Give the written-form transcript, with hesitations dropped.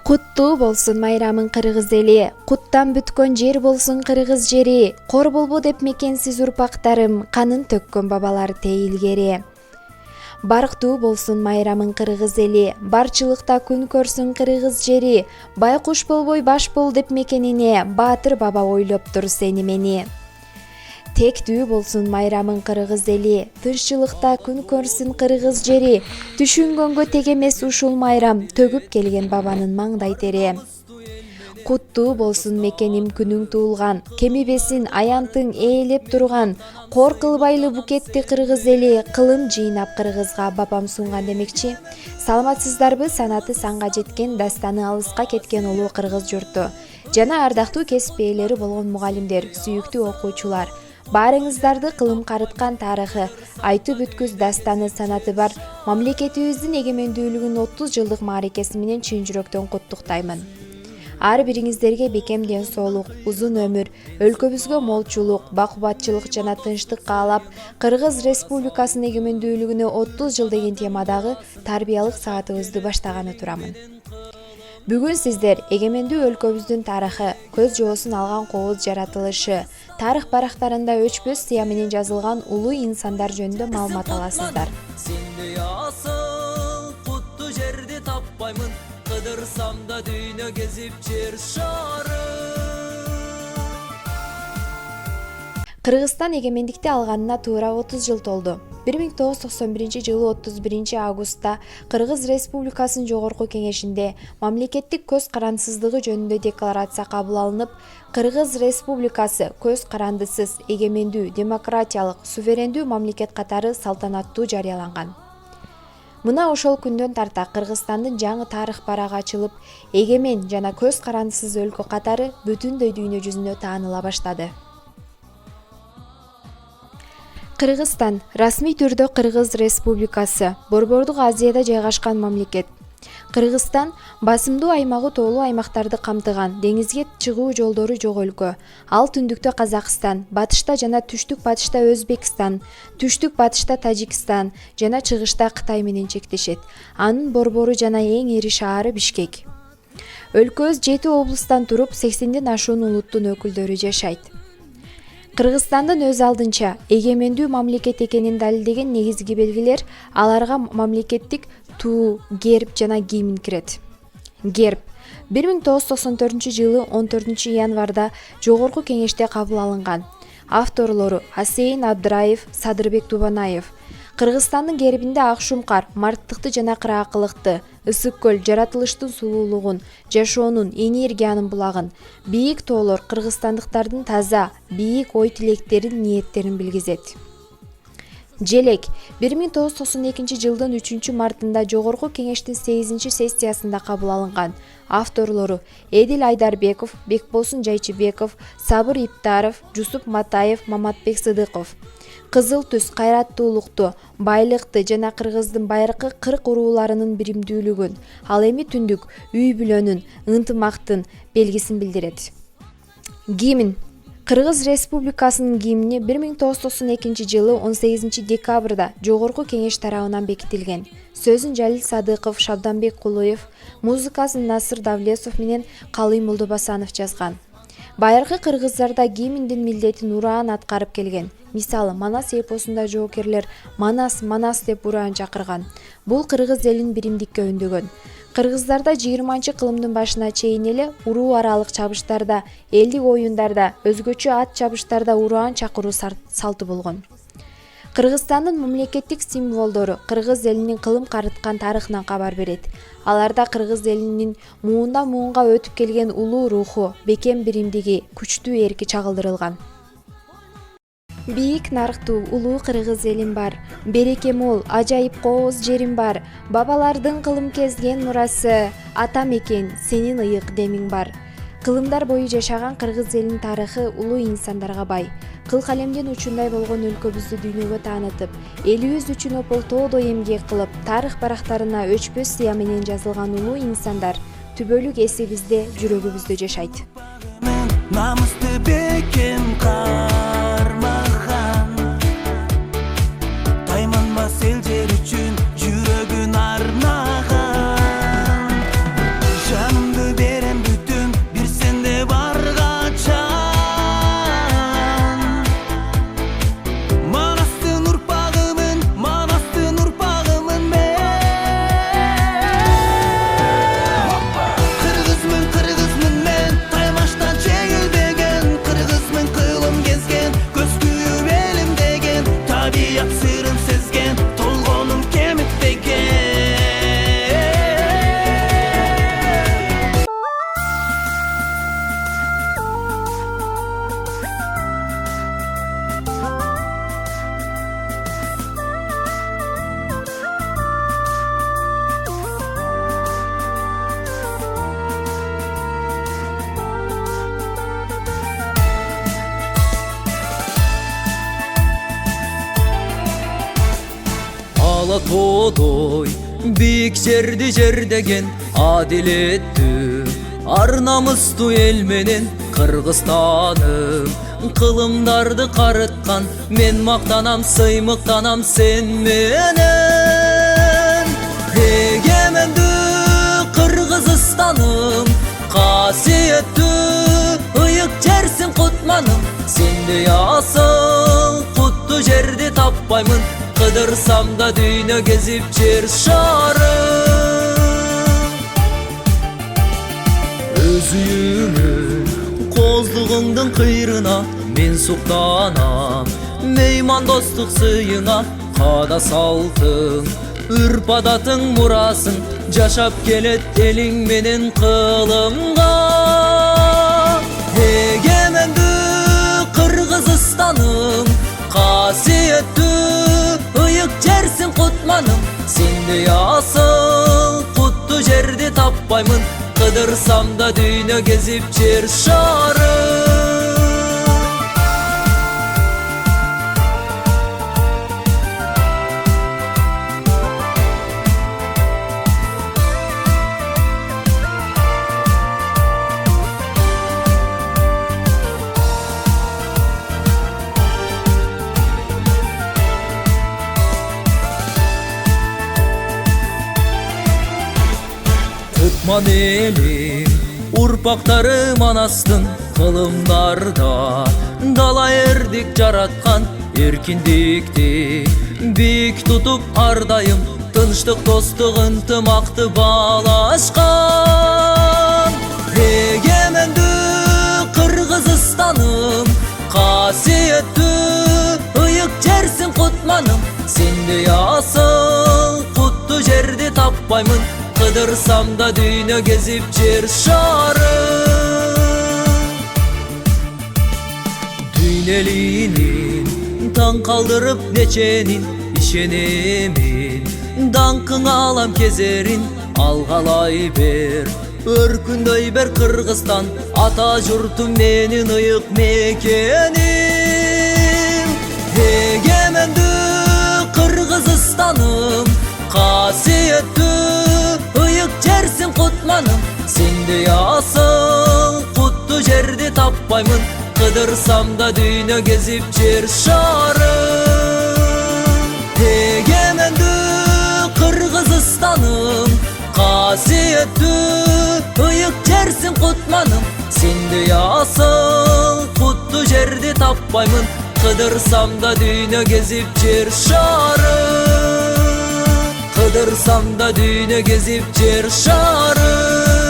Куттуу болсун майрамың кыргыз эли, куттан бүткөн жер болсун кыргыз жери. Кор болбо деп мекенсиз урпактарым, канын төккөн бабалар тейилгери. Барктуу болсун майрамың кыргыз эли, барчылыкта күн көрсүн кыргыз жери. Байкуш болбой баш бол деп мекенине, баатыр баба ойлоптур сени мени. Тектүү болсун майрамың кыргыз эли, тынччылыкта күн көрсүн кыргыз жери. Түшүнгөнгө тег эмес ушул майрам, төгүп келген бабанын маңдай тери. Куттуу болсун мекеним күнүң туулган, кемибесин аянтың ээлеп турган. Кор кылбайлы букетти кыргыз эли, кылым жыйнап кыргызга бабам сунган демекчи. Саламатсыздарбы, санаты санга жеткен, дастаны алыска кеткен улуу кыргыз журту. Жана ардактуу кесип ээлери болгон мугалимдер, сүйүктүү окуучулар. Баарыңыздарды кылым карыткан тарыхы, айтып бүткүс дастаны санаты бар мамлекетибиздин эгемендүүлүгүнүн 30 жылдык мааракеси менен чын жүрөктөн куттуктаймын. Ар бириңиздерге бекем ден соолук, узун өмүр, өлкөбүзгө молчулук, бакубатчылык жана тынчтык каалап, Кыргыз Республикасынын эгемендүүлүгүнө 30 жыл деген темадагы тарбиялык саатыбызды баштаганы турамын. Бүгүн сиздер эгемендүү өлкөбүздүн тарыхы, көз жоосун алган кооз жаратылышы, тарых барактарында өчпөс сыя менен жазылган улуу инсандар жөнүндө маалымат аласыздар. Сендей асыл куттуу жерди таппаймын, кыдырсам да дүйнө кезип жер шары. Кыргызстан эгемендикти алганына туура 30 жыл толду. 1991 жылы 31 августта Кыргыз Республикасынын Жогорку Кеңешинде мамлекеттик көз карандысыздыгы жөнүндө декларация кабыл алынып, Кыргыз Республикасы көз карандысыз, эгемендүү, демократиялык, суверендүү мамлекет катары салтанаттуу жарыяланган. Мына ошол күндөн тарта Кыргызстандын жаңы тарых барагы ачылып, эгемен жана көз карандысыз өлкө катары бүтүндөй дүйнө жүзүнө тааныла баштады. Кыргызстан расмий түрдө Кыргыз Республикасы, Борбордук Азияда жайгашкан мамлекет. Кыргызстан басымдуу аймагы тоолуу аймактарды камтыган, деңизге чыгуу жолдору жок өлкө. Ал түндүктө Казакстан, батышта жана түштүк батышта Өзбекстан, түштүк батышта Тажикстан жана чыгышта Кытай менен чектешет. Анын борбору жана эң ири шаары Бишкек. Өлкөбүз 7 облустан туруп, 80ден ашуун улуттун өкүлдөрү жашайт. Кыргызстандын өз алдынча эгемендүү мамлекет экенин далилдеген негизги белгилер аларга мамлекеттик туу, герб жана гимн кирет. Герб 1994 жылы 14 январда Жогорку Кеңеште кабыл алынган. Авторлору Асейин Абдыраев, Садырбек Тубанаев. Кыргызстандын гербинде ак шумкар, марттыкты жана кыраакылыкты, ысык көл, жаратылыштын сулуулугун, жашоонун, энергиянын булагын, бийик тоолор кыргызстандыктардын таза, бийик ой тилектерин, ниеттерин билгизет. Желек 1992 жылдын 3 мартында Жогорку Кеңештин 8 сессиясында кабыл алынган. Авторлору Эдил Айдарбеков, Бекболсун Жайчыбеков, Сабыр Иптаров, Жусуп Матаев, Маматбек Сыдыков. Кызыл түс кайраттуулукту, байлыкты жана кыргыздын байыркы 40 урууларынын биримдүүлүгүн, ал эми түндүк үй бүлөнүн, ынтымактын белгисин билдирет. Гимн Кыргыз Республикасынын гимни 1992 жылы 18 декабрда Жогорку Кеңеш тарабынан бекитилген. Сөзүн Жалил Садыков, Шабданбек Кулуев, музыкасын Насыр Давлесов менен Калый Молдобасанов жазган. Байыркы кыргыздарда гимндин милдетин ураан аткарып келген. Мисалы, Манас эпосунда жоокерлер Манас, Манас деп ураан чакырган. Бул кыргыз элин биримдикке үндөгөн. Кыргыздарда 20-кылымдын башына чейин эле уруу аралык чабыштарда, элдик оюндарда, өзгөчө ат чабыштарда ураан чакыруу салты болгон. Кыргызстандын мамлекеттик символдору кыргыз элинин кылым карыткан тарыхынан кабар берет. Аларда кыргыз элинин муундан муунга өтүп келген улуу руху, бекем биримдиги, күчтүү эрки чагылдырылган. Бийик нарктуу улуу кыргыз элим бар, береке мол, ажайып кооз жерим бар, бабалардын кылым кезген мурасы, ата мекен, сенин ыйык демиң бар. Кылымдар бою жашаган кыргыз элинин тарыхы улуу инсандарга бай. Кыл калемдин учундай болгон өлкөбүздү дүйнөгө таанытып, элибиз үчүн ополтоодой эмгек кылып, тарых барактарына өчпөс сыя менен жазылган улуу инсандар түбөлүк эсибизде, жүрөгүбүздө жашайт. Намысты бекем кармаган, тайманбас эл жер үчүн жүрөгүн арнаган. Жанымды ала тоодой бийик жерди жердеген адилеттүү ар намыстуу эл менен Кыргызстаным кылымдарды карыткан мен мактанам сыймыктанам сен менен эгемендүү Кыргызстаным касиеттүү ыйык жерсиң кутманым сендей асыл куттуу жерди таппаймын кыдырсам да дүйнө кезип жер шарын өз үйүңүн коздугуңдун кыйрына мен суктанам мейман достук сыйыңа каада салтың үрп адатың мурасың жашап келет элиң менен кылымга эгемендүү Кыргызстаным касиеттүү ыйык жерсиң кутманым сендей асыл куттуу жерди таппаймын кыдырсам да дүйнө кезип жер шарын Кутман элим урпактарым анастын кылымдарда дала эрдик жараткан эркиндикти бийик тутуп ар дайым тынчтык достук ынтымакты баалашкан эгемендүү Кыргызстаным касиеттүү ыйык жерсиң кутманым сендей асыл куттуу жерди таппаймын кыдырсам да дүйнө кезип жер шарын дүйнөлүнүн таң калдырып неченин ишеnemин даңкың алам кезерин алгалай бер өркүндөй бер Кыргызстан ата журтум менин ыйык мекеним эгемендүү Кыргызстаным касиеттүү ыйык жерсиң кутманым сендей асыл куттуу жерди таппаймын кыдырсам да дүйнө кезип жер шарын эгемендүү Кыргызстаным касиеттүү ыйык жерсиң кутманым сендей асыл куттуу жерди таппаймын кыдырсам да дүйнө кезип жер шарын кыдырсам да дүйнө кезип жер шарын